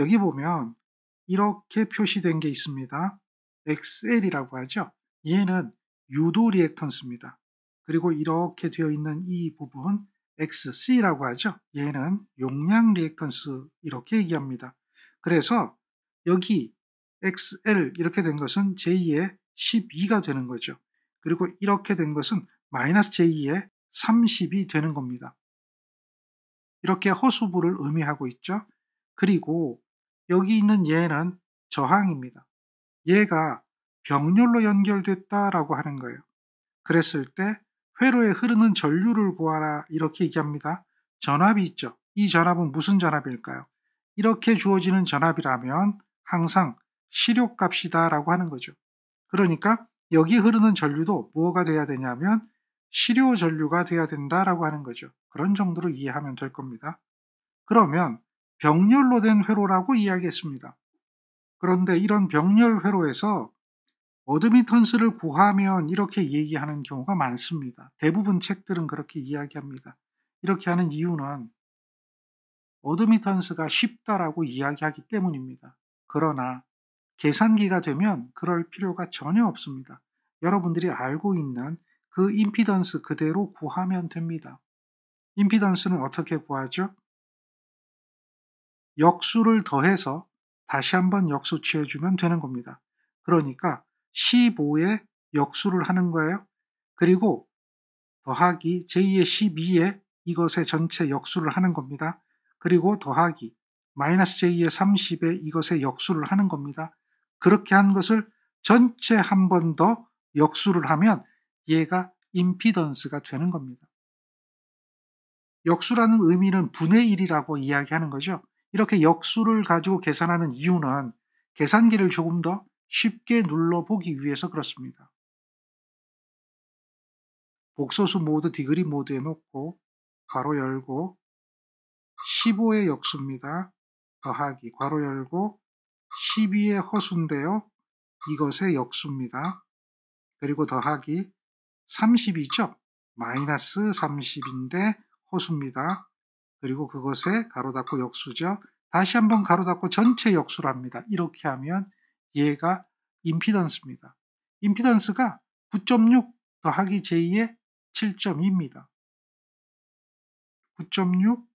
여기 보면 이렇게 표시된 게 있습니다. XL이라고 하죠. 얘는 유도 리액턴스입니다. 그리고 이렇게 되어 있는 이 부분 XC라고 하죠. 얘는 용량 리액턴스 이렇게 얘기합니다. 그래서 여기 XL 이렇게 된 것은 J의 12가 되는 거죠. 그리고 이렇게 된 것은 마이너스 J의 30이 되는 겁니다. 이렇게 허수부를 의미하고 있죠. 그리고 여기 있는 얘는 저항입니다. 얘가 병렬로 연결됐다라고 하는 거예요. 그랬을 때 회로에 흐르는 전류를 구하라 이렇게 얘기합니다. 전압이 있죠. 이 전압은 무슨 전압일까요? 이렇게 주어지는 전압이라면 항상 시료값이다 라고 하는 거죠. 그러니까 여기 흐르는 전류도 뭐가 돼야 되냐면 시료 전류가 돼야 된다라고 하는 거죠. 그런 정도로 이해하면 될 겁니다. 그러면 병렬로 된 회로라고 이야기했습니다. 그런데 이런 병렬 회로에서 어드미턴스를 구하면 이렇게 얘기하는 경우가 많습니다. 대부분 책들은 그렇게 이야기합니다. 이렇게 하는 이유는 어드미턴스가 쉽다라고 이야기하기 때문입니다. 그러나 계산기가 되면 그럴 필요가 전혀 없습니다. 여러분들이 알고 있는 그 임피던스 그대로 구하면 됩니다. 임피던스는 어떻게 구하죠? 역수를 더해서 다시 한번 역수 취해주면 되는 겁니다. 그러니까 15에 역수를 하는 거예요. 그리고 더하기 j 의 12에 이것의 전체 역수를 하는 겁니다. 그리고 더하기 마이너스 j의 30에 이것의 역수를 하는 겁니다. 그렇게 한 것을 전체 한 번 더 역수를 하면 얘가 임피던스가 되는 겁니다. 역수라는 의미는 분의 1이라고 이야기하는 거죠. 이렇게 역수를 가지고 계산하는 이유는 계산기를 조금 더 쉽게 눌러보기 위해서 그렇습니다. 복소수 모드, 디그리 모드에 놓고 괄호 열고 15의 역수입니다. 더하기 괄호 열고 12의 허수인데요. 이것의 역수입니다. 그리고 더하기 30이죠. 마이너스 30인데 허수입니다. 그리고 그것에 가로 닫고 역수죠. 다시 한번 가로 닫고 전체 역수를 합니다. 이렇게 하면 얘가 임피던스입니다. 임피던스가 9.6 더하기 J의 7.2입니다. 9.6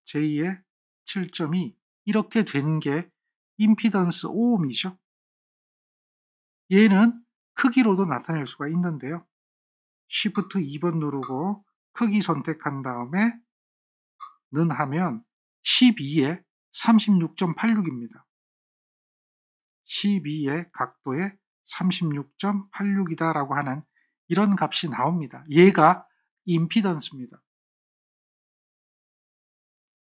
J의 7.2 이렇게 된 게 임피던스 오음이죠. 얘는 크기로도 나타낼 수가 있는데요. Shift 2번 누르고 크기 선택한 다음에 는 하면 12에 36.86입니다. 12의 각도에 36.86이다 라고 하는 이런 값이 나옵니다. 얘가 임피던스입니다.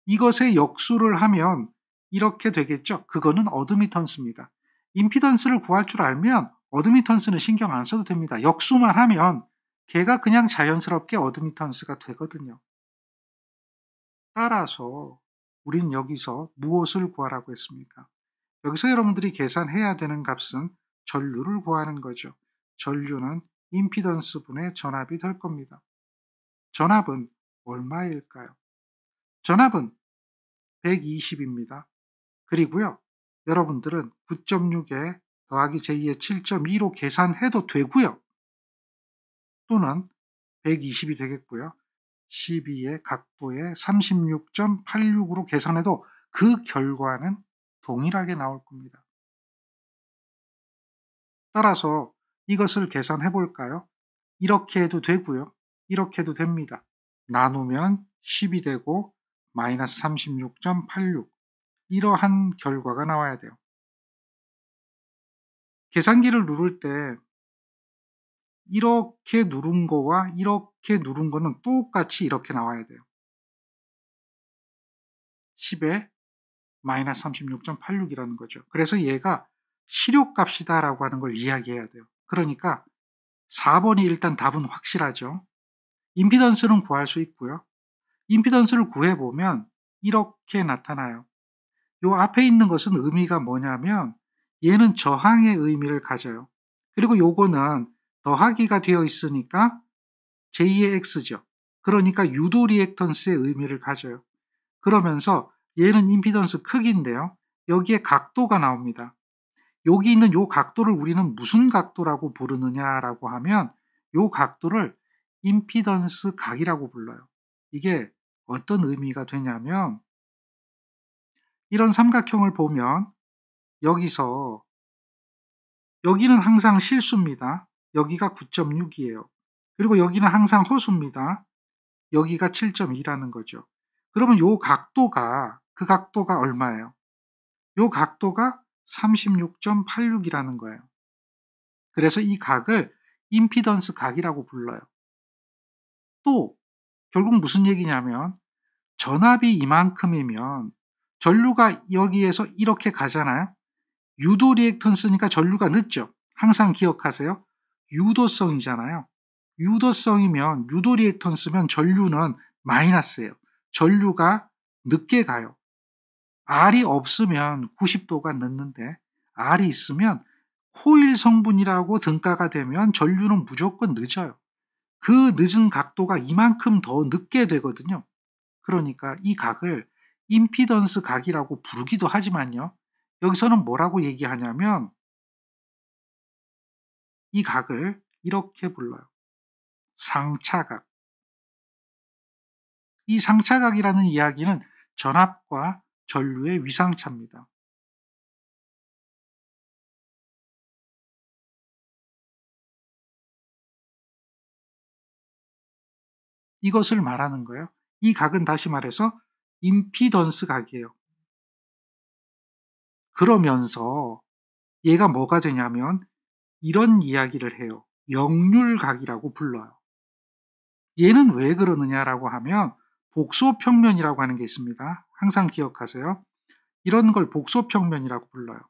이것의 역수를 하면 이렇게 되겠죠. 그거는 어드미턴스입니다. 임피던스를 구할 줄 알면 어드미턴스는 신경 안 써도 됩니다. 역수만 하면 걔가 그냥 자연스럽게 어드미턴스가 되거든요. 따라서 우린 여기서 무엇을 구하라고 했습니까? 여기서 여러분들이 계산해야 되는 값은 전류를 구하는 거죠. 전류는 임피던스 분의 전압이 될 겁니다. 전압은 얼마일까요? 전압은 120입니다. 그리고요, 여러분들은 9.6에 더하기 j 의 7.2로 계산해도 되고요. 또는 120이 되겠고요. 12의 각도에 36.86으로 계산해도 그 결과는 동일하게 나올 겁니다. 따라서 이것을 계산해 볼까요? 이렇게 해도 되고요. 이렇게 해도 됩니다. 나누면 10이 되고 마이너스 36.86 이러한 결과가 나와야 돼요. 계산기를 누를 때 이렇게 누른 거와 이렇게 누른 거는 똑같이 이렇게 나와야 돼요. 10에 마이너스 36.86이라는 거죠. 그래서 얘가 시료값이다 라고 하는 걸 이야기해야 돼요. 그러니까 4번이 일단 답은 확실하죠. 임피던스는 구할 수 있고요. 임피던스를 구해보면 이렇게 나타나요. 요 앞에 있는 것은 의미가 뭐냐면 얘는 저항의 의미를 가져요. 그리고 요거는 더하기가 되어 있으니까 J의 X죠. 그러니까 유도 리액턴스의 의미를 가져요. 그러면서 얘는 임피던스 크기인데요. 여기에 각도가 나옵니다. 여기 있는 이 각도를 우리는 무슨 각도라고 부르느냐라고 하면 이 각도를 임피던스 각이라고 불러요. 이게 어떤 의미가 되냐면 이런 삼각형을 보면 여기서 여기는 항상 실수입니다. 여기가 9.6이에요. 그리고 여기는 항상 허수입니다. 여기가 7.2라는 거죠. 그러면 요 각도가 그 각도가 얼마예요? 요 각도가 36.86이라는 거예요. 그래서 이 각을 임피던스 각이라고 불러요. 또 결국 무슨 얘기냐면 전압이 이만큼이면 전류가 여기에서 이렇게 가잖아요. 유도 리액턴스니까 전류가 늦죠. 항상 기억하세요. 유도성이잖아요. 유도성이면 유도 리액턴스면 전류는 마이너스예요. 전류가 늦게 가요. R이 없으면 90도가 늦는데 R이 있으면 코일 성분이라고 등가가 되면 전류는 무조건 늦어요. 그 늦은 각도가 이만큼 더 늦게 되거든요. 그러니까 이 각을 임피던스 각이라고 부르기도 하지만요. 여기서는 뭐라고 얘기하냐면 이 각을 이렇게 불러요. 상차각. 이 상차각이라는 이야기는 전압과 전류의 위상차입니다. 이것을 말하는 거예요. 이 각은 다시 말해서 임피던스 각이에요. 그러면서 얘가 뭐가 되냐면 이런 이야기를 해요. 역률각이라고 불러요. 얘는 왜 그러느냐라고 하면 복소평면이라고 하는 게 있습니다. 항상 기억하세요. 이런 걸 복소평면이라고 불러요.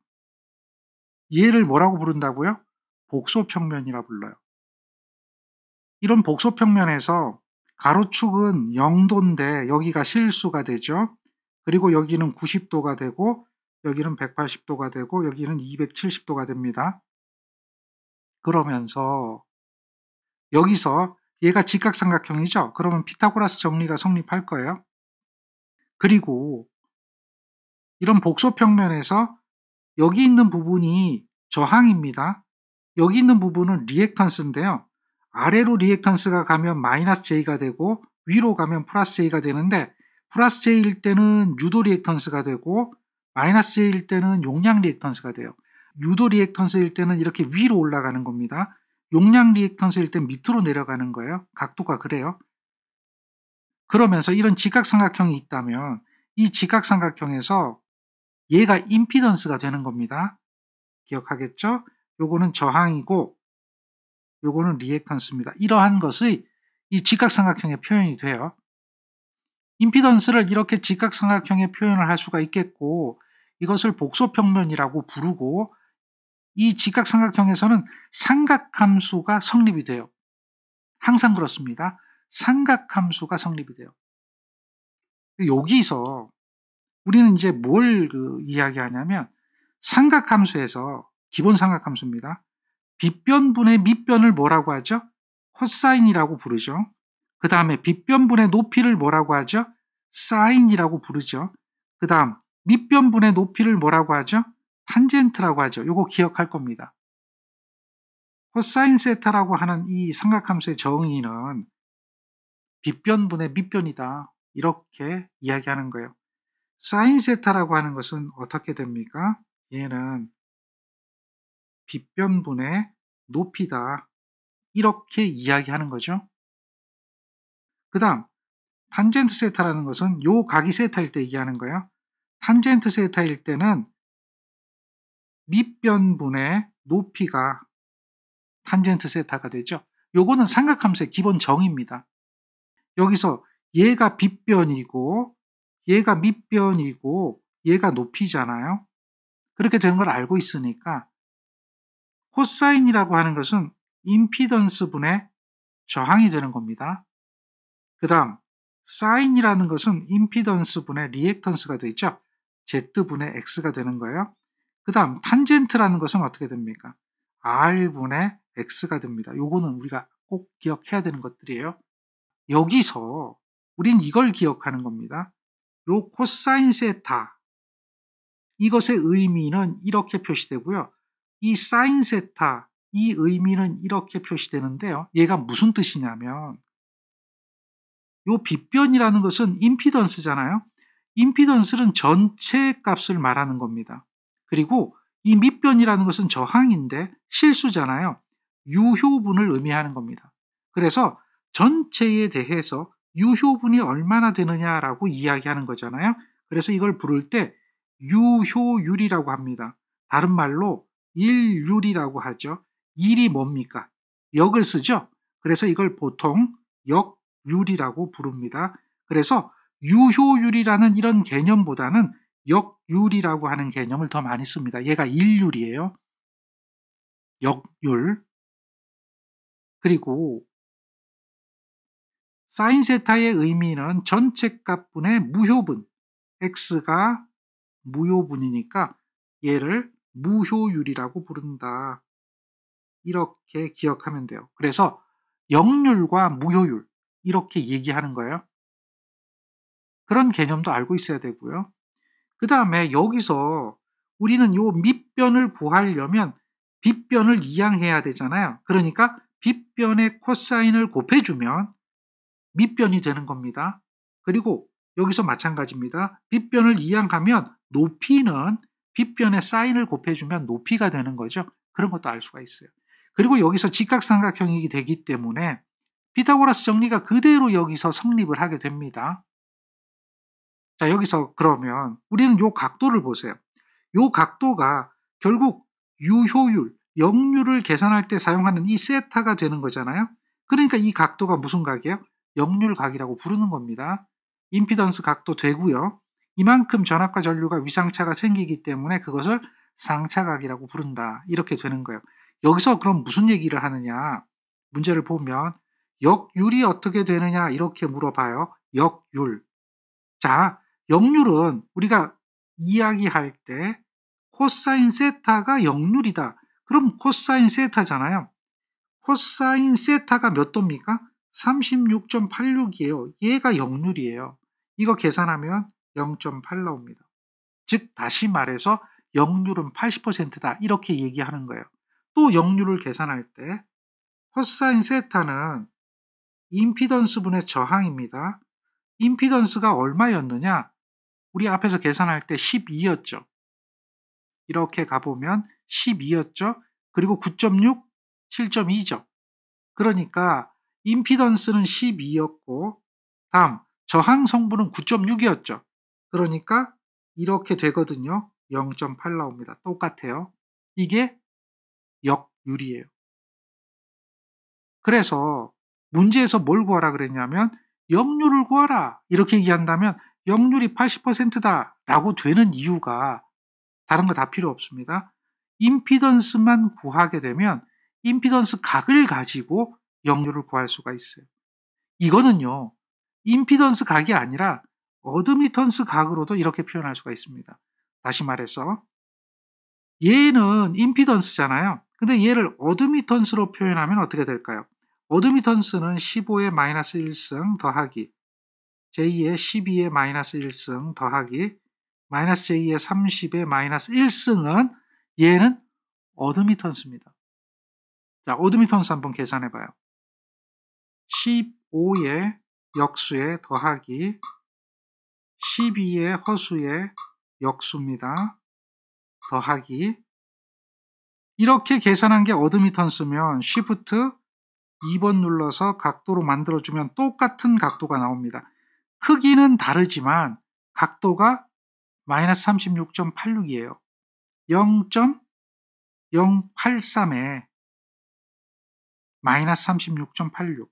얘를 뭐라고 부른다고요? 복소평면이라 불러요. 이런 복소평면에서 가로축은 0도인데 여기가 실수가 되죠. 그리고 여기는 90도가 되고 여기는 180도가 되고 여기는 270도가 됩니다. 그러면서 여기서 얘가 직각삼각형이죠. 그러면 피타고라스 정리가 성립할 거예요. 그리고 이런 복소평면에서 여기 있는 부분이 저항입니다. 여기 있는 부분은 리액턴스인데요. 아래로 리액턴스가 가면 마이너스 J가 되고 위로 가면 플러스 J가 되는데 플러스 J일 때는 유도 리액턴스가 되고 마이너스 J일 때는 용량 리액턴스가 돼요. 유도 리액턴스일 때는 이렇게 위로 올라가는 겁니다. 용량 리액턴스일 때 밑으로 내려가는 거예요. 각도가 그래요. 그러면서 이런 직각삼각형이 있다면 이 직각삼각형에서 얘가 임피던스가 되는 겁니다. 기억하겠죠? 요거는 저항이고 요거는 리액턴스입니다. 이러한 것이 이 직각삼각형의 표현이 돼요. 임피던스를 이렇게 직각삼각형의 표현을 할 수가 있겠고 이것을 복소평면이라고 부르고 이 직각삼각형에서는 삼각함수가 성립이 돼요. 항상 그렇습니다. 삼각함수가 성립이 돼요. 여기서 우리는 이제 뭘 이야기하냐면 삼각함수에서 기본 삼각함수입니다. 빗변분의 밑변을 뭐라고 하죠? 코사인이라고 부르죠. 그 다음에 빗변분의 높이를 뭐라고 하죠? 사인이라고 부르죠. 그 다음 밑변분의 높이를 뭐라고 하죠? 탄젠트라고 하죠. 이거 기억할 겁니다. 코사인 세타라고 하는 이 삼각함수의 정의는 빗변분의 밑변이다. 이렇게 이야기하는 거예요. 사인 세타라고 하는 것은 어떻게 됩니까? 얘는 빗변분의 높이다. 이렇게 이야기하는 거죠. 그 다음 탄젠트 세타라는 것은 요 각이 세타일 때 얘기하는 거예요. 탄젠트 세타일 때는 밑변분의 높이가 탄젠트 세타가 되죠. 요거는 삼각함수의 기본 정의입니다. 여기서 얘가 빗변이고 얘가 밑변이고 얘가 높이잖아요. 그렇게 되는 걸 알고 있으니까 코사인이라고 하는 것은 임피던스 분의 저항이 되는 겁니다. 그 다음 사인이라는 것은 임피던스 분의 리액턴스가 되죠. Z분의 X가 되는 거예요. 그 다음 탄젠트라는 것은 어떻게 됩니까? R분의 X가 됩니다. 요거는 우리가 꼭 기억해야 되는 것들이에요. 여기서 우린 이걸 기억하는 겁니다. 요 코사인 세타 이것의 의미는 이렇게 표시되고요. 이 사인 세타 이 의미는 이렇게 표시되는데요. 얘가 무슨 뜻이냐면 요 빗변이라는 것은 임피던스잖아요. 임피던스는 전체 값을 말하는 겁니다. 그리고 이 밑변이라는 것은 저항인데 실수잖아요. 유효분을 의미하는 겁니다. 그래서 전체에 대해서 유효분이 얼마나 되느냐라고 이야기하는 거잖아요. 그래서 이걸 부를 때 유효율이라고 합니다. 다른 말로 일율이라고 하죠. 일이 뭡니까? 역을 쓰죠. 그래서 이걸 보통 역율이라고 부릅니다. 그래서 유효율이라는 이런 개념보다는 역율이라고 하는 개념을 더 많이 씁니다. 얘가 일율이에요. 역율. 그리고 사인 세타의 의미는 전체 값분의 무효분. x가 무효분이니까 얘를 무효율이라고 부른다. 이렇게 기억하면 돼요. 그래서 역률과 무효율 이렇게 얘기하는 거예요. 그런 개념도 알고 있어야 되고요. 그 다음에 여기서 우리는 요 밑변을 구하려면 빗변을 이항해야 되잖아요. 그러니까 빗변의 코사인을 곱해주면 밑변이 되는 겁니다. 그리고 여기서 마찬가지입니다. 빗변을 이항하면 높이는 빗변의 사인을 곱해주면 높이가 되는 거죠. 그런 것도 알 수가 있어요. 그리고 여기서 직각삼각형이 되기 때문에 피타고라스 정리가 그대로 여기서 성립을 하게 됩니다. 자, 여기서 그러면 우리는 요 각도를 보세요. 요 각도가 결국 유효율, 역률을 계산할 때 사용하는 이 세타가 되는 거잖아요. 그러니까 이 각도가 무슨 각이에요? 역률각이라고 부르는 겁니다. 임피던스 각도 되고요. 이만큼 전압과 전류가 위상차가 생기기 때문에 그것을 상차각이라고 부른다. 이렇게 되는 거예요. 여기서 그럼 무슨 얘기를 하느냐? 문제를 보면 역률이 어떻게 되느냐 이렇게 물어봐요. 역률. 자, 역률은 우리가 이야기할 때 코사인 세타가 역률이다. 그럼 코사인 세타잖아요. 코사인 세타가 몇 도입니까? 36.86이에요. 얘가 역률이에요. 이거 계산하면 0.8 나옵니다. 즉 다시 말해서 역률은 80%다. 이렇게 얘기하는 거예요. 또 역률을 계산할 때 코사인 세타는 임피던스분의 저항입니다. 임피던스가 얼마였느냐? 우리 앞에서 계산할 때 12였죠. 이렇게 가보면 12였죠. 그리고 9.6, 7.2죠. 그러니까 임피던스는 12였고 다음 저항 성분은 9.6이었죠. 그러니까 이렇게 되거든요. 0.8 나옵니다. 똑같아요. 이게 역률이에요. 그래서 문제에서 뭘 구하라 그랬냐면 역률을 구하라 이렇게 얘기한다면 역률이 80%다 라고 되는 이유가 다른 거 다 필요 없습니다. 임피던스만 구하게 되면 임피던스 각을 가지고 역률을 구할 수가 있어요. 이거는요. 임피던스 각이 아니라 어드미턴스 각으로도 이렇게 표현할 수가 있습니다. 다시 말해서 얘는 임피던스잖아요. 근데 얘를 어드미턴스로 표현하면 어떻게 될까요? 어드미턴스는 15의 마이너스 1승 더하기 j 의 12의 마이너스 1승 더하기 마이너스 j 의 30의 마이너스 1승은 얘는 어드미턴스입니다. 자, 어드미턴스 한번 계산해봐요. 15의 역수의 더하기 12의 허수의 역수입니다. 더하기 이렇게 계산한 게 어드미턴스면 Shift 2번 눌러서 각도로 만들어주면 똑같은 각도가 나옵니다. 크기는 다르지만 각도가 마이너스 36.86이에요. 0.083에 마이너스 36.86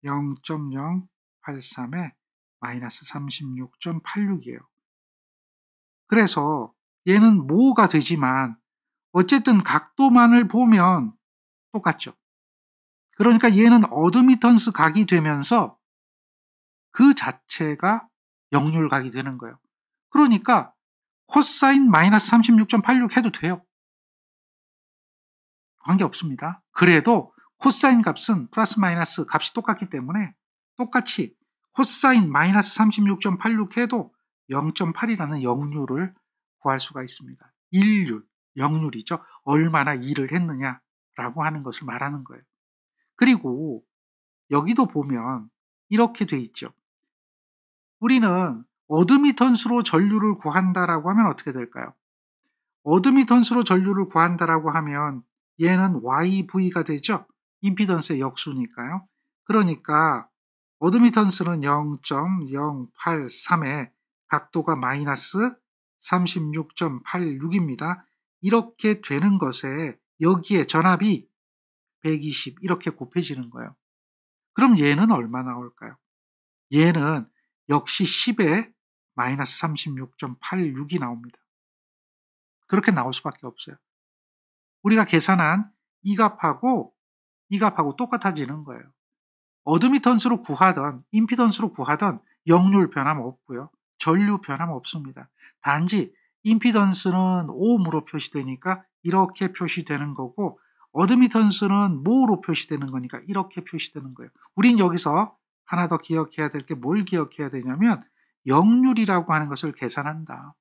0.083에 마이너스 36.86이에요. 그래서 얘는 뭐가 되지만 어쨌든 각도만을 보면 똑같죠. 그러니까 얘는 어드미턴스 각이 되면서 그 자체가 역률각이 되는 거예요. 그러니까 코사인 마이너스 36.86 해도 돼요. 관계없습니다. 그래도 코사인 값은 플러스 마이너스 값이 똑같기 때문에 똑같이 코사인 마이너스 36.86 해도 0.8이라는 역률을 구할 수가 있습니다. 일률, 역률이죠. 얼마나 일을 했느냐라고 하는 것을 말하는 거예요. 그리고 여기도 보면 이렇게 돼 있죠. 우리는 어드미턴스로 전류를 구한다라고 하면 어떻게 될까요? 어드미턴스로 전류를 구한다라고 하면 얘는 YV가 되죠. 임피던스의 역수니까요. 그러니까 어드미턴스는 0.083에 각도가 마이너스 36.86입니다. 이렇게 되는 것에 여기에 전압이 120 이렇게 곱해지는 거예요. 그럼 얘는 얼마 나올까요? 얘는 역시 10에 마이너스 36.86이 나옵니다. 그렇게 나올 수밖에 없어요. 우리가 계산한 이 값하고 똑같아지는 거예요. 어드미턴스로 구하던 임피던스로 구하던 역률 변함 없고요. 전류 변함 없습니다. 단지 임피던스는 ohm으로 표시되니까 이렇게 표시되는 거고 어드미턴스는 뭐로 표시되는 거니까 이렇게 표시되는 거예요. 우린 여기서 하나 더 기억해야 될 게 뭘 기억해야 되냐면 역률이라고 하는 것을 계산한다.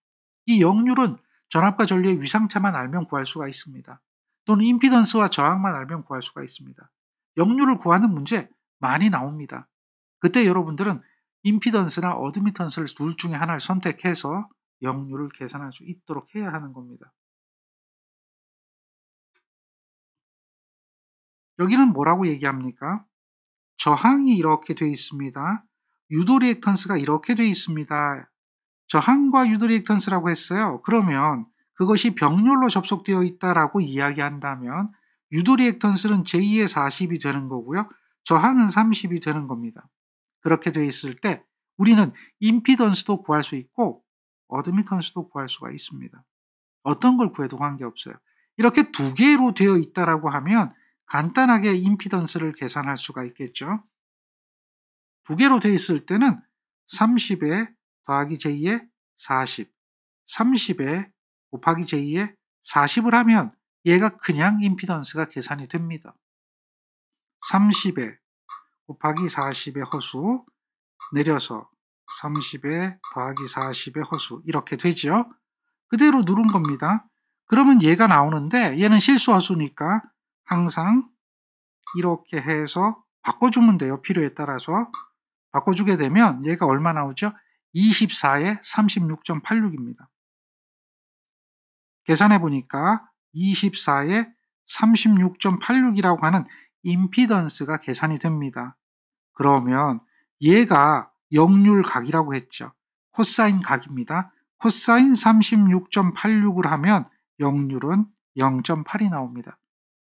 이 역률은 전압과 전류의 위상차만 알면 구할 수가 있습니다. 또는 임피던스와 저항만 알면 구할 수가 있습니다. 역률을 구하는 문제 많이 나옵니다. 그때 여러분들은 임피던스나 어드미턴스를 둘 중에 하나를 선택해서 역률을 계산할 수 있도록 해야 하는 겁니다. 여기는 뭐라고 얘기합니까? 저항이 이렇게 되어 있습니다. 유도 리액턴스가 이렇게 되어 있습니다. 저항과 유도 리액턴스라고 했어요. 그러면 그것이 병렬로 접속되어 있다라고 이야기한다면 유도 리액턴스는 j 의 40이 되는 거고요. 저항은 30이 되는 겁니다. 그렇게 되어 있을 때 우리는 임피던스도 구할 수 있고 어드미턴스도 구할 수가 있습니다. 어떤 걸 구해도 관계없어요. 이렇게 두 개로 되어 있다라고 하면 간단하게 임피던스를 계산할 수가 있겠죠. 두 개로 되어 있을 때는 30에 더하기 j에 40, 30에 곱하기 j에 40을 하면 얘가 그냥 임피던스가 계산이 됩니다. 30에 곱하기 40의 허수 내려서 30에 더하기 40의 허수 이렇게 되죠. 그대로 누른 겁니다. 그러면 얘가 나오는데 얘는 실수 허수니까 항상 이렇게 해서 바꿔주면 돼요. 필요에 따라서 바꿔주게 되면 얘가 얼마 나오죠? 24에 36.86입니다. 계산해 보니까 24에 36.86이라고 하는 임피던스가 계산이 됩니다. 그러면 얘가 역률각이라고 했죠. 코사인 각입니다. 코사인 36.86을 하면 역률은 0.8이 나옵니다.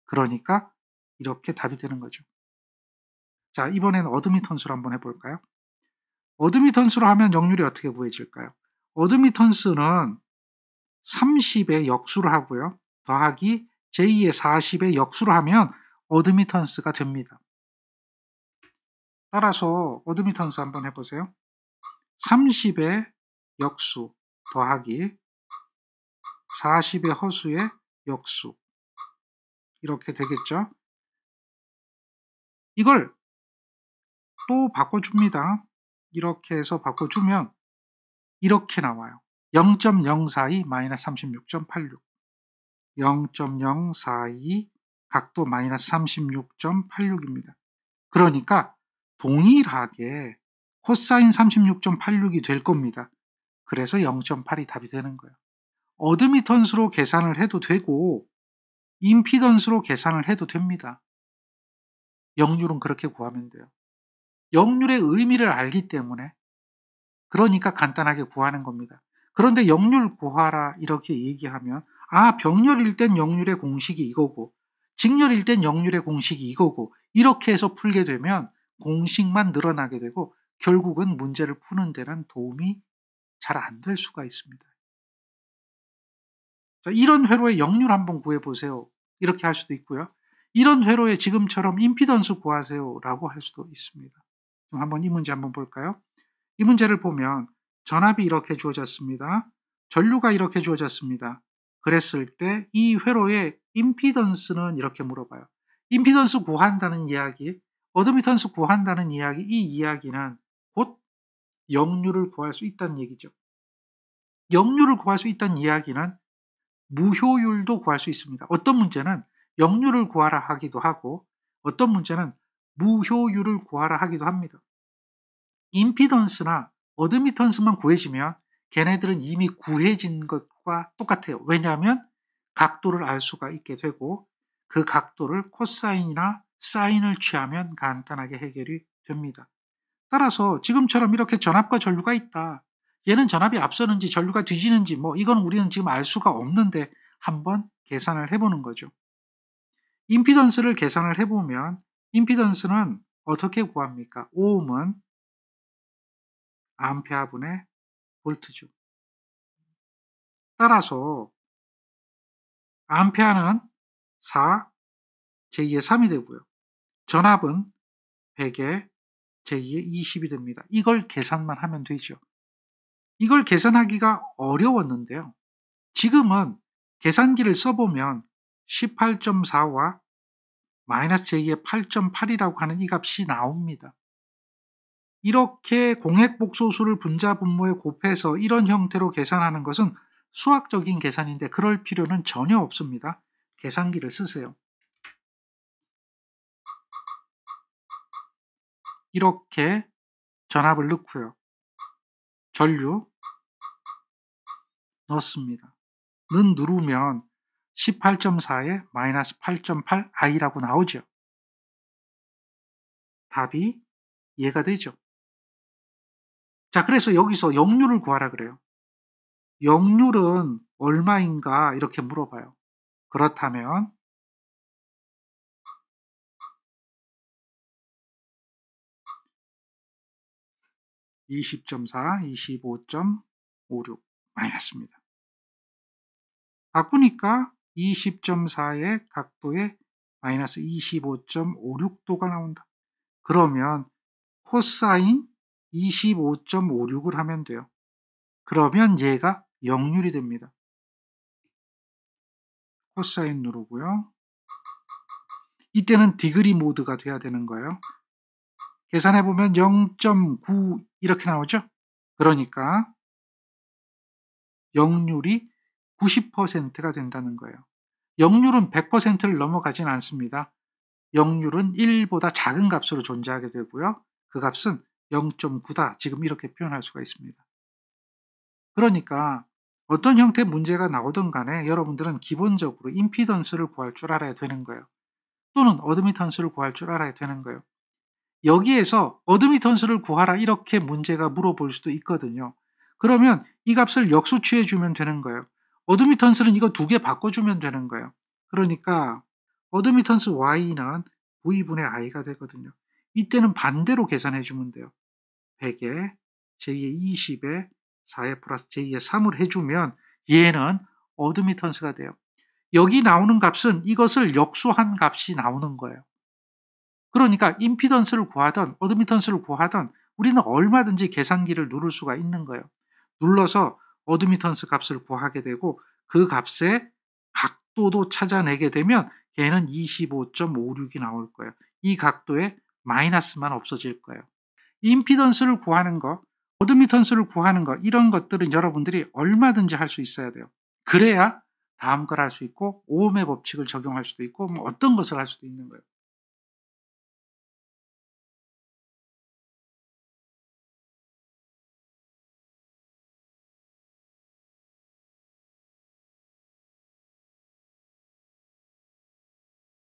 그러니까 이렇게 답이 되는 거죠. 자, 이번에는 어드미턴스로 한번 해볼까요? 어드미턴스로 하면 역률이 어떻게 구해질까요? 어드미턴스는 30의 역수를 하고요. 더하기 j 의 40의 역수를 하면 어드미턴스가 됩니다. 따라서 어드미턴스 한번 해보세요. 30의 역수 더하기 40의 허수의 역수 이렇게 되겠죠. 이걸 또 바꿔줍니다. 이렇게 해서 바꿔주면 이렇게 나와요. 0.042 마이너스 36.86 0.042 각도 마이너스 36.86입니다. 그러니까 동일하게 코사인 36.86이 될 겁니다. 그래서 0.8이 답이 되는 거예요. 어드미턴스로 계산을 해도 되고 임피던스로 계산을 해도 됩니다. 역률은 그렇게 구하면 돼요. 역률의 의미를 알기 때문에 그러니까 간단하게 구하는 겁니다. 그런데 역률 구하라 이렇게 얘기하면 병렬일 땐 역률의 공식이 이거고 직렬일 땐 역률의 공식이 이거고 이렇게 해서 풀게 되면 공식만 늘어나게 되고 결국은 문제를 푸는 데는 도움이 잘 안 될 수가 있습니다. 자, 이런 회로의 역률 한번 구해보세요. 이렇게 할 수도 있고요. 이런 회로에 지금처럼 임피던스 구하세요 라고 할 수도 있습니다. 그럼 한번 이 문제 한번 볼까요? 이 문제를 보면 전압이 이렇게 주어졌습니다. 전류가 이렇게 주어졌습니다. 그랬을 때 이 회로의 임피던스는 이렇게 물어봐요. 임피던스 구한다는 이야기, 어드미턴스 구한다는 이야기, 이 이야기는 곧 역류를 구할 수 있다는 얘기죠. 역류를 구할 수 있다는 이야기는 무효율도 구할 수 있습니다. 어떤 문제는 역류를 구하라 하기도 하고 어떤 문제는 무효율을 구하라 하기도 합니다. 임피던스나 어드미턴스만 구해지면 걔네들은 이미 구해진 것과 똑같아요. 왜냐하면 각도를 알 수가 있게 되고 그 각도를 코사인이나 사인을 취하면 간단하게 해결이 됩니다. 따라서 지금처럼 이렇게 전압과 전류가 있다. 얘는 전압이 앞서는지 전류가 뒤지는지 이건 우리는 지금 알 수가 없는데 한번 계산을 해보는 거죠. 임피던스를 계산을 해보면 임피던스는 어떻게 구합니까? 오음은 암페어분의 볼트죠. 따라서 암페어는 4 제2의 3이 되고요. 전압은 100에 제2의 20이 됩니다. 이걸 계산만 하면 되죠. 이걸 계산하기가 어려웠는데요. 지금은 계산기를 써보면 18.4와 마이너스 제2의 8.8이라고 하는 이 값이 나옵니다. 이렇게 공액복소수를 분자분모에 곱해서 이런 형태로 계산하는 것은 수학적인 계산인데 그럴 필요는 전혀 없습니다. 계산기를 쓰세요. 이렇게 전압을 넣고요. 전류 넣습니다. 누르면 18.4에 마이너스 8.8i라고 나오죠. 답이 이해가 되죠. 자, 그래서 여기서 역률을 구하라 그래요. 역률은 얼마인가 이렇게 물어봐요. 그렇다면 20.4, 25.56 마이너스입니다. 바꾸니까 20.4의 각도에 마이너스 25.56도가 나온다. 그러면 코사인 25.56을 하면 돼요. 그러면 얘가 역률이 됩니다. 코사인 누르고요. 이때는 디그리 모드가 돼야 되는 거예요. 계산해보면 0.9 이렇게 나오죠. 그러니까 역률이 90%가 된다는 거예요. 역률은 100%를 넘어가진 않습니다. 역률은 1보다 작은 값으로 존재하게 되고요. 그 값은 0.9다. 지금 이렇게 표현할 수가 있습니다. 그러니까 어떤 형태의 문제가 나오든 간에 여러분들은 기본적으로 임피던스를 구할 줄 알아야 되는 거예요. 또는 어드미턴스를 구할 줄 알아야 되는 거예요. 여기에서 어드미턴스를 구하라 이렇게 문제가 물어볼 수도 있거든요. 그러면 이 값을 역수 취해주면 되는 거예요. 어드미턴스는 이거 두 개 바꿔주면 되는 거예요. 그러니까 어드미턴스 y는 v분의 i가 되거든요. 이때는 반대로 계산해주면 돼요. 100에 j2의 20에 4에 플러스 j2의 3을 해주면 얘는 어드미턴스가 돼요. 여기 나오는 값은 이것을 역수한 값이 나오는 거예요. 그러니까 임피던스를 구하든 어드미턴스를 구하든 우리는 얼마든지 계산기를 누를 수가 있는 거예요. 눌러서 어드미턴스 값을 구하게 되고 그 값의 각도도 찾아내게 되면 걔는 25.56이 나올 거예요. 이 각도에 마이너스만 없어질 거예요. 임피던스를 구하는 거, 어드미턴스를 구하는 거 이런 것들은 여러분들이 얼마든지 할 수 있어야 돼요. 그래야 다음 걸 할 수 있고 오음의 법칙을 적용할 수도 있고 어떤 것을 할 수도 있는 거예요.